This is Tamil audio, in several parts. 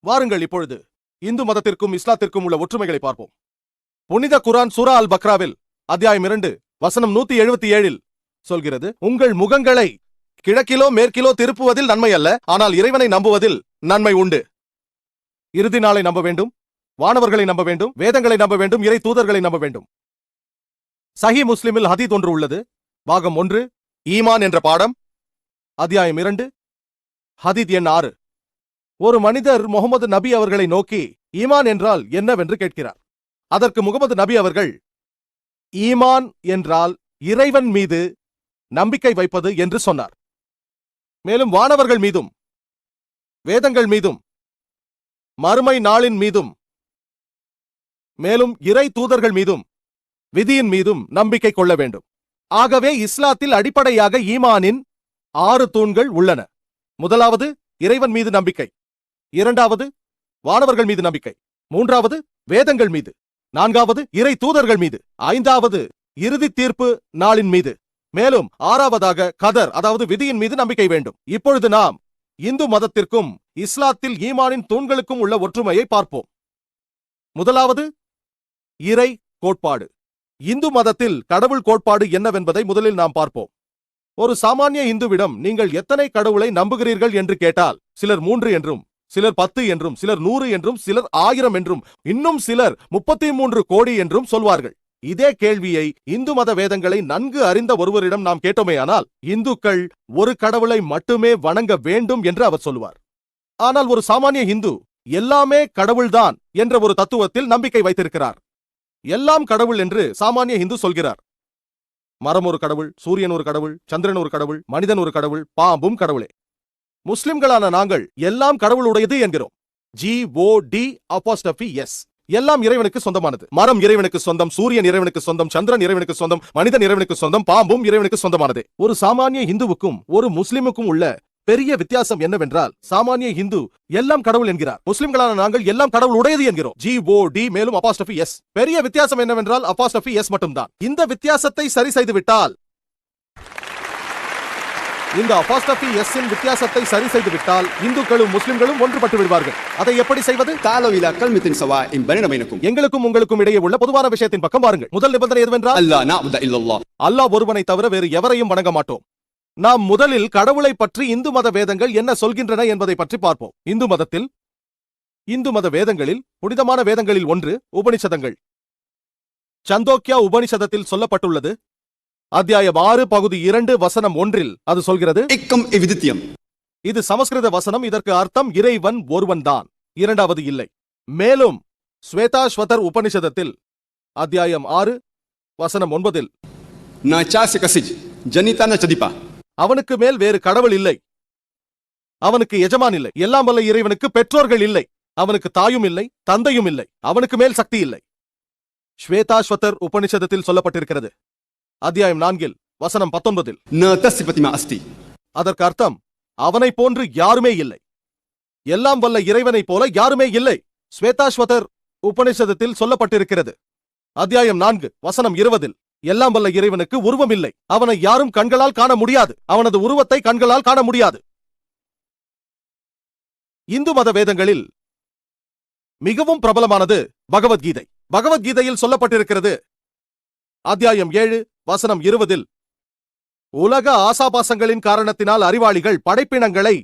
வாருங்கள் இப்பொழுது இந்து மதத்திற்கும் இஸ்லாத்திற்கும் உள்ள ஒற்றுமைகளை பார்ப்போம். புனித குர்ஆன் சூரா அல் பக்ராவில் அத்தியாயம் 2 வசனம் 177 சொல்கிறது, உங்கள் முகங்களை கிழக்கிலோ மேற்கிலோ திருப்புவதில் நன்மை அல்ல, ஆனால் இறைவனை நம்புவதில் நன்மை உண்டு. இறுதி நாளை நம்ப வேண்டும், வானவர்களை நம்ப வேண்டும், வேதங்களை நம்ப வேண்டும், இறை தூதர்களை நம்ப வேண்டும். சஹி முஸ்லிமில் ஹதீத் ஒன்று உள்ளது. பாகம் 1 ஈமான் என்ற பாடம், அத்தியாயம் 2 ஹதீத் எண் 6. ஒரு மனிதர் முகமது நபி அவர்களை நோக்கி ஈமான் என்றால் என்னவென்று கேட்கிறார். அதற்கு முகமது நபி அவர்கள், ஈமான் என்றால் இறைவன் மீது நம்பிக்கை வைப்பது என்று சொன்னார். மேலும் வானவர்கள் மீதும், வேதங்கள் மீதும், மறுமை நாளின் மீதும், மேலும் இறை தூதர்கள் மீதும், விதியின் மீதும் நம்பிக்கை கொள்ள வேண்டும். ஆகவே இஸ்லாத்தில் அடிப்படையாக ஈமானின் 6 தூண்கள் உள்ளன. முதலாவது இறைவன் மீது நம்பிக்கை, இரண்டாவது வானவர்கள் மீது நம்பிக்கை, மூன்றாவது வேதங்கள் மீது, நான்காவது இறை தூதர்கள் மீது, ஐந்தாவது இறுதி தீர்ப்பு நாளின் மீது, மேலும் ஆறாவதாக கதர் அதாவது விதியின் மீது நம்பிக்கை வேண்டும். இப்பொழுது நாம் இந்து மதத்திற்கும் இஸ்லாத்தில் ஈமானின் தூண்களுக்கும் உள்ள ஒற்றுமையை பார்ப்போம். முதலாவது இறை கோட்பாடு. இந்து மதத்தில் கடவுள் கோட்பாடு என்னவென்பதை முதலில் நாம் பார்ப்போம். ஒரு சாமானிய இந்துவிடம் நீங்கள் எத்தனை கடவுளை நம்புகிறீர்கள் என்று கேட்டால் சிலர் 3 என்றும், சிலர் 10 என்றும், சிலர் 100 என்றும், சிலர் 1000 என்றும், இன்னும் சிலர் 33 கோடி என்றும் சொல்வார்கள். இதே கேள்வியை இந்து மத வேதங்களை நன்கு அறிந்த ஒருவரிடம் நாம் கேட்டோமேயானால் இந்துக்கள் ஒரு கடவுளை மட்டுமே வணங்க வேண்டும் என்று அவர் சொல்லுவார். ஆனால் ஒரு சாமானிய இந்து எல்லாமே கடவுள்தான் என்ற ஒரு தத்துவத்தில் நம்பிக்கை வைத்திருக்கிறார். எல்லாம் கடவுள் என்று சாமானிய இந்து சொல்கிறார். மரம் ஒரு கடவுள், சூரியன் ஒரு கடவுள், சந்திரன் ஒரு கடவுள், மனிதன் ஒரு கடவுள், பாம்பும் கடவுளே. முஸ்லிம்களான நாங்கள் எல்லாம் கடவுளுடையது என்கிறோம். GOD'. எல்லாம் இறைவனுக்கு சொந்தமானது. மரம் இறைவனுக்கு சொந்தம், சூரியன் இறைவனுக்கு சொந்தம், சந்திரன் இறைவனுக்கு சொந்தம், மனிதன் இறைவனுக்கு சொந்தம், பாம்பும் இறைவனுக்கு சொந்தமானது. ஒரு சாமானிய இந்துவுக்கும் ஒரு முஸ்லிமுக்கும் உள்ள பெரிய வித்தியாசம் என்னவென்றால், சாமானிய இந்து எல்லாம் கடவுள் என்கிறார், முஸ்லிம்களான நாங்கள் எல்லாம் கடவுள் உடையது என்கிறோம். GOD மேலும் அபாஸ்ட்ரஃபி S. பெரிய வித்தியாசம் என்னவென்றால் அபாஸ்ட்ரஃபி S மட்டும்தான். இந்த வித்தியாசத்தை சரி செய்து விட்டால், இந்த அபாஸ்ட்ரஃபி S இன் வித்தியாசத்தை சரி செய்து விட்டால் இந்துக்களும் முஸ்லிம்களும் ஒன்றுபட்டு விடுவார்கள். அதை எப்படி செய்வது? எங்களுக்கும் உங்களுக்கும் இடையே உள்ள பொதுவான விஷயத்தின் பக்கம் வாருங்கள். முதல் நிபந்தனை எதுவென்றால், அல்லாஹ் ஒருவனை தவிர வேறு எவரையும் வணங்க மாட்டோம். நாம் முதலில் கடவுளை பற்றி இந்து மத வேதங்கள் என்ன சொல்கின்றன என்பதை பற்றி பார்ப்போம். இந்து மத வேதங்களில் புனிதமான வேதங்களில் ஒன்று உபனிஷதங்கள். சந்தோக்கியா உபனிஷதத்தில் சொல்லப்பட்டுள்ளது. அத்தியாயம் 6 பகுதி 2 வசனம் 1 அது சொல்கிறது, இது சமஸ்கிருத வசனம். இதற்கு அர்த்தம் இறைவன் ஒருவன் தான், இரண்டாவது இல்லை. மேலும் ஸ்வேதாஸ்வதர் உபனிஷதத்தில் அத்தியாயம் 6 வசனம் 9 அவனுக்கு மேல் வேறு கடவுள் இல்லை, அவனுக்கு எஜமான் இல்லை, எல்லாம் வல்ல இறைவனுக்கு பெற்றோர்கள் இல்லை, அவனுக்கு தாயும் இல்லை, தந்தையும் இல்லை, அவனுக்கு மேல் சக்தி இல்லை. ஸ்வேதாஸ்வதர் உபனிஷதத்தில் சொல்லப்பட்டிருக்கிறது. அத்தியாயம் 4 வசனம் 19 அதற்கு அர்த்தம் அவனை போன்று யாருமே இல்லை, எல்லாம் வல்ல இறைவனை போல யாருமே இல்லை. ஸ்வேதாஸ்வதர் உபனிஷதத்தில் சொல்லப்பட்டிருக்கிறது. அத்தியாயம் 4 வசனம் 20 எல்லாம் வல்ல இறைவனுக்கு உருவம் இல்லை, அவனை யாரும் கண்களால் காண முடியாது, அவனது உருவத்தை கண்களால் காண முடியாது. இந்து மத வேதங்களில் மிகவும் பிரபலமானது பகவத்கீதை. பகவத்கீதையில் சொல்லப்பட்டிருக்கிறது. அத்தியாயம் 7 வசனம் 20 உலக ஆசாபாசங்களின் காரணத்தினால் அறிவாளிகள் படைப்பினங்களை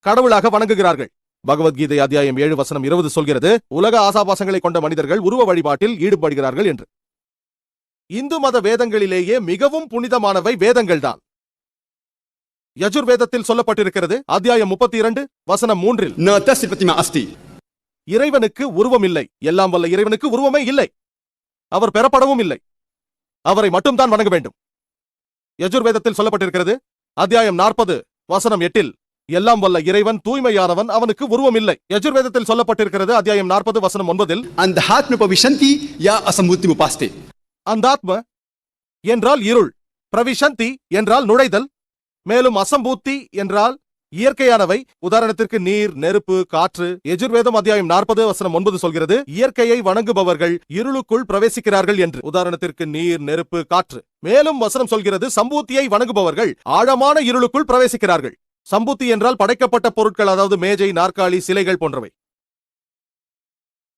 கடவுளாக வணங்குகிறார்கள். பகவத்கீதை அத்தியாயம் 7 வசனம் 20 சொல்கிறது, உலக ஆசாபாசங்களை கொண்ட மனிதர்கள் உருவ வழிபாட்டில் ஈடுபடுகிறார்கள் என்று. இந்து மத வேதங்களிலேயே மிகவும் புனிதமானவை வேதங்கள் தான். யஜுர்வேதத்தில் சொல்லப்பட்டிருக்கிறது. அத்தியாயம் 32 வசனம் 3 இறைவனுக்கு உருவம் இல்லை, எல்லாம் வல்ல இறைவனுக்கு உருவமே இல்லை, அவர் பெறப்படவும் இல்லை, அவரை மட்டும்தான் வணங்க வேண்டும். யஜுர்வேதத்தில் சொல்லப்பட்டிருக்கிறது. அத்தியாயம் 40 வசனம் 8 எல்லாம் வல்ல இறைவன் தூய்மையானவன், அவனுக்கு உருவம் இல்லை. யஜுர்வேதத்தில் சொல்லப்பட்டிருக்கிறது. அத்தியாயம் 40 வசனம் 9 அந்தாத்ம என்றால் இருள், பிரவிஷந்தி என்றால் நுழைதல், மேலும் அசம்பூத்தி என்றால் இயற்கையானவை, உதாரணத்திற்கு நீர், நெருப்பு, காற்று. யஜுர்வேதம் அத்தியாயம் 40 வசனம் 9 சொல்கிறது, இயற்கையை வணங்குபவர்கள் இருளுக்குள் பிரவேசிக்கிறார்கள் என்று. உதாரணத்திற்கு நீர், நெருப்பு, காற்று. மேலும் வசனம் சொல்கிறது, சம்பூத்தியை வணங்குபவர்கள் ஆழமான இருளுக்குள் பிரவேசிக்கிறார்கள். சம்பூத்தி என்றால் படைக்கப்பட்ட பொருட்கள், அதாவது மேஜை, நாற்காலி, சிலைகள் போன்றவை.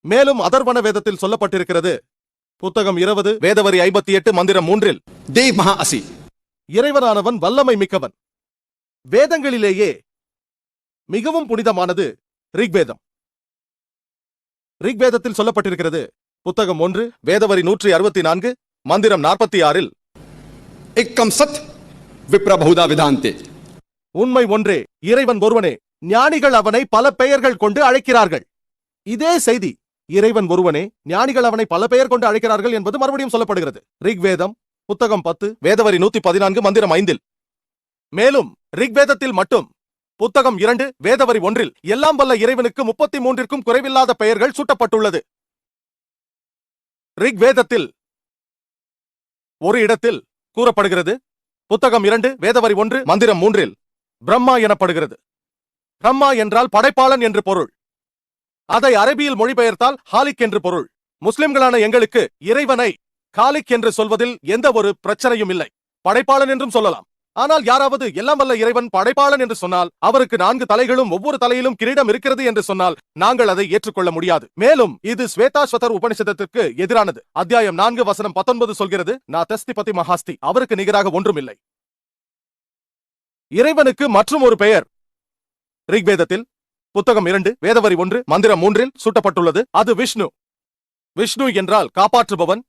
மேலும் அதர்வன வேதத்தில் சொல்லப்பட்டிருக்கிறது. புத்தகம் 20 வேதவரி 58 மந்திரம் 3 देव महा असी இறைவனானவன் வல்லமை மிக்கவன். வேதங்களிலேயே மிகவும் புனிதமானது ரிக்வேதம். ரிக்வேதத்தில் சொல்லப்பட்டிருக்கிறது. புத்தகம் 1 வேதவரி 164 மந்திரம் 46 एकम सत्य विप्र बहुधा विधान्ते உண்மை ஒன்றே, இறைவன் ஒருவனே, ஞானிகள் அவனை பல பெயர்கள் கொண்டு அழைக்கிறார்கள். இதே செய்தி, இறைவன் ஒருவனே, ஞானிகள் அவனை பல பெயர் கொண்டு அழைக்கிறார்கள் என்பது மறுபடியும் சொல்லப்படுகிறது. ரிக்வேதம் புத்தகம் 10 வேதவரி 114 மந்திரம் 5. மேலும் ரிக்வேதத்தில் மட்டும் புத்தகம் 2 வேதவரி 1 எல்லாம் வல்ல இறைவனுக்கு 33ற்கும் குறைவில்லாத பெயர்கள் சூட்டப்பட்டுள்ளது. ரிக்வேதத்தில் ஒரு இடத்தில் கூறப்படுகிறது. புத்தகம் 2 வேதவரி 1 மந்திரம் 3 பிரம்மா எனப்படுகிறது. பிரம்மா என்றால் படைப்பாளன் என்று பொருள். அதை அரபியில் மொழிபெயர்த்தால் ஹாலிக் என்று பொருள். முஸ்லிம்களான எங்களுக்கு இறைவனை காலிக் என்று சொல்வதில் எந்த ஒரு பிரச்சனையும் இல்லை. படைப்பாளன் என்றும் சொல்லலாம். ஆனால் யாராவது எல்லாம் வல்ல இறைவன் படைப்பாளன் என்று சொன்னால், அவருக்கு 4 தலைகளும் ஒவ்வொரு தலையிலும் கிரீடம் இருக்கிறது என்று சொன்னால் நாங்கள் அதை ஏற்றுக்கொள்ள முடியாது. மேலும் இது ஸ்வேதாஸ்வதர் உபனிஷதத்திற்கு எதிரானது. அத்தியாயம் 4 வசனம் 19 சொல்கிறது, நா தஸ்தி பதி மகாஸ்தி, அவருக்கு நிகராக ஒன்றுமில்லை. இறைவனுக்கு மற்றும் ஒரு பெயர் ரிக்வேதத்தில் புத்தகம் 2 வேதவரி 1 மந்திரம் 3 சூட்டப்பட்டுள்ளது. அது விஷ்ணு. விஷ்ணு என்றால் காப்பாற்றுபவன்,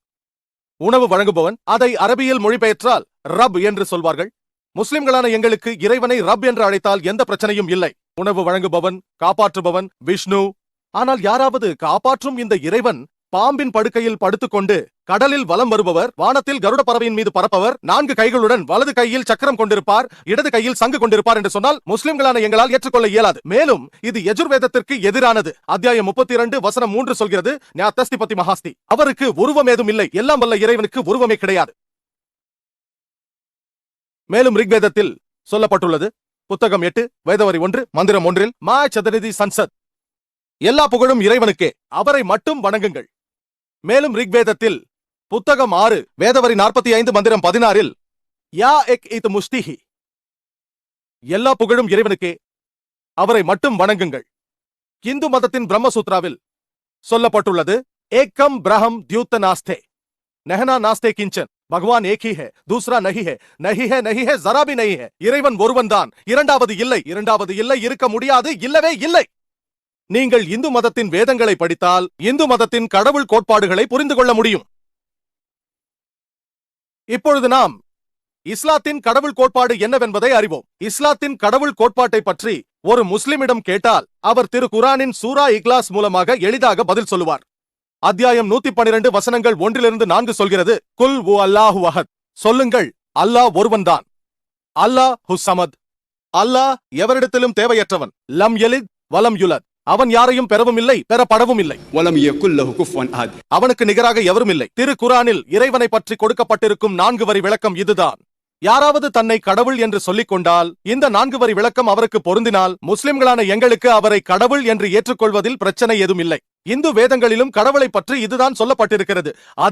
உணவு வழங்குபவன். அதை அரபியில் மொழிபெயர்த்தால் ரப் என்று சொல்வார்கள். முஸ்லிம்களான எங்களுக்கு இறைவனை ரப் என்று அழைத்தால் எந்த பிரச்சனையும் இல்லை. உணவு வழங்குபவன், காப்பாற்றுபவன் விஷ்ணு. ஆனால் யாராவது காப்பாற்றும் இந்த இறைவன் பாம்பின் படுக்கையில் படுத்துக்கொண்டு கடலில் வலம் வருபவர், வானத்தில் கருட பறவையின் மீது பறப்பவர், 4 கைகளுடன் வலது கையில் சக்கரம் கொண்டிருப்பார், இடது கையில் சங்கு கொண்டிருப்பார் என்று சொன்னால் முஸ்லிம்களான எங்களால் ஏற்றுக்கொள்ள இயலாது. மேலும் இது யஜுர்வேதத்திற்கு எதிரானது. அத்தியாயம் 32 வசனம் 3 சொல்கிறது, ஞா தஸ்தி பதி மகாஸ்தி, அவருக்கு உருவம் ஏதும் இல்லை. எல்லாம் வல்ல இறைவனுக்கு உருவமே கிடையாது. மேலும் ரிக்வேதத்தில் சொல்லப்பட்டுள்ளது. புத்தகம் 8 வேதவரி 1 மந்திரம் 1 மா சதநிதி சன்சத், எல்லா புகழும் இறைவனுக்கே, அவரை மட்டும் வணங்குங்கள். மேலும் ரிக்வேதத்தில் புத்தகம் 6 வேதவரி 45 மந்திரம் 16 யா எக் இத் முஷ்டிஹி, எல்லா புகழும் இறைவனுக்கே, அவரை மட்டும் வணங்குங்கள். இந்து மதத்தின் பிரம்மசூத்ராவில் சொல்லப்பட்டுள்ளது, ஏக்கம் பிரஹம் தியூத்த நாஸ்தே நஹனா நாஸ்தே கிஞ்சன், பகவான் ஏக் ஹி ஹை, தூசரா நஹி ஹை, நஹி ஹை நஹி ஹை, ஜரா பி நஹி ஹை. இறைவன் ஒருவன்தான், இரண்டாவது இல்லை. இரண்டாவது இல்லை, இருக்க முடியாது, இல்லவே இல்லை. நீங்கள் இந்து மதத்தின் வேதங்களை படித்தால் இந்து மதத்தின் கடவுள் கோட்பாடுகளை புரிந்து கொள்ள முடியும். இப்பொழுது நாம் இஸ்லாத்தின் கடவுள் கோட்பாடு என்னவென்பதை அறிவோம். இஸ்லாத்தின் கடவுள் கோட்பாட்டை பற்றி ஒரு முஸ்லிமிடம் கேட்டால் அவர் திரு குரானின் சூரா இக்லாஸ் மூலமாக எளிதாக பதில் சொல்லுவார். அத்தியாயம் 112 வசனங்கள் 1-4 சொல்கிறது, குல் உ அல்லாஹு அஹத், சொல்லுங்கள் அல்லாஹ் ஒருவன்தான். அல்லாஹ் ஹுஸ்ஸமத், அல்லாஹ் எவரிடத்திலும் தேவையற்றவன். லம் யலித் வலம் யுலத், அவன் யாரையும் பெறவும் இல்லை, பெறப்படவும் இல்லை. வலம் யகுல் லஹு குஃபுவன் அஹத், அவனுக்கு நிகராக எவரும் இல்லை. திரு குரானில் இறைவனை பற்றி கொடுக்கப்பட்டிருக்கும் 4 வரி விளக்கம் இதுதான். யாராவது தன்னை கடவுள் என்று சொல்லிக் கொண்டால் இந்த 4 வரி விளக்கம் அவருக்கு பொருந்தினால் முஸ்லிம்களான எங்களுக்கு அவரை கடவுள் என்று ஏற்றுக்கொள்வதில் பிரச்சனை ஏதும் இல்லை. இந்து வேதங்களிலும் கடவுளை பற்றி இதுதான் சொல்லப்பட்டிருக்கிறது. அதே